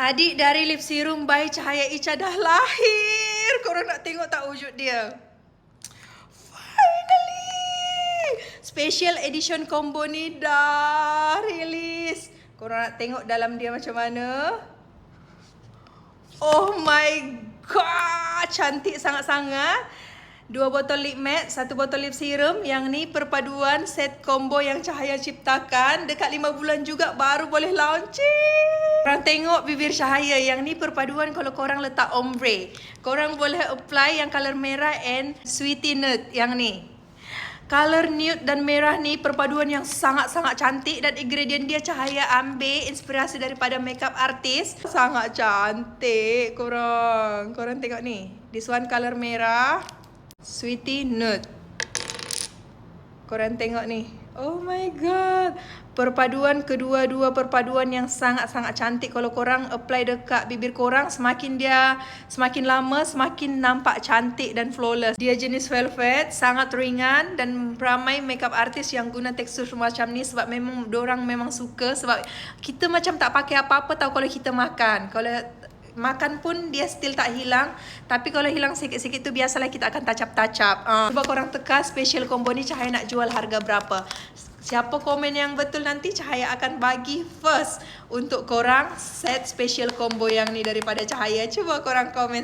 Adik dari lip serum by Cahaya Ica dah lahir. Korang nak tengok tak wujud dia? Finally! Special edition combo ni dah release. Korang nak tengok dalam dia macam mana? Oh my god, cantik sangat-sangat. 2 botol lip matte, 1 botol lip serum. Yang ni perpaduan set combo yang Cahaya ciptakan. Dekat 5 bulan juga baru boleh launching. Korang tengok bibir Cahaya. Yang ni perpaduan kalau korang letak ombre. Korang boleh apply yang color merah and sweetie nude yang ni. Color nude dan merah ni perpaduan yang sangat-sangat cantik. Dan ingredient dia Cahaya ambil inspirasi daripada makeup artist. Sangat cantik korang. Korang tengok ni. This one color merah, sweetie nude. Korang tengok ni. Oh my god. Perpaduan kedua-dua perpaduan yang sangat-sangat cantik. Kalau korang apply dekat bibir korang, semakin lama semakin nampak cantik dan flawless. Dia jenis velvet, sangat ringan dan ramai makeup artist yang guna tekstur macam ni sebab memang dorang memang suka. Sebab kita macam tak pakai apa-apa tau kalau kita makan. Kalau makan pun dia still tak hilang. Tapi kalau hilang sikit-sikit tu biasalah kita akan touch-up. Cuba korang teka special combo ni Cahaya nak jual harga berapa. Siapa komen yang betul nanti Cahaya akan bagi first untuk korang set special combo yang ni daripada Cahaya. Cuba korang komen.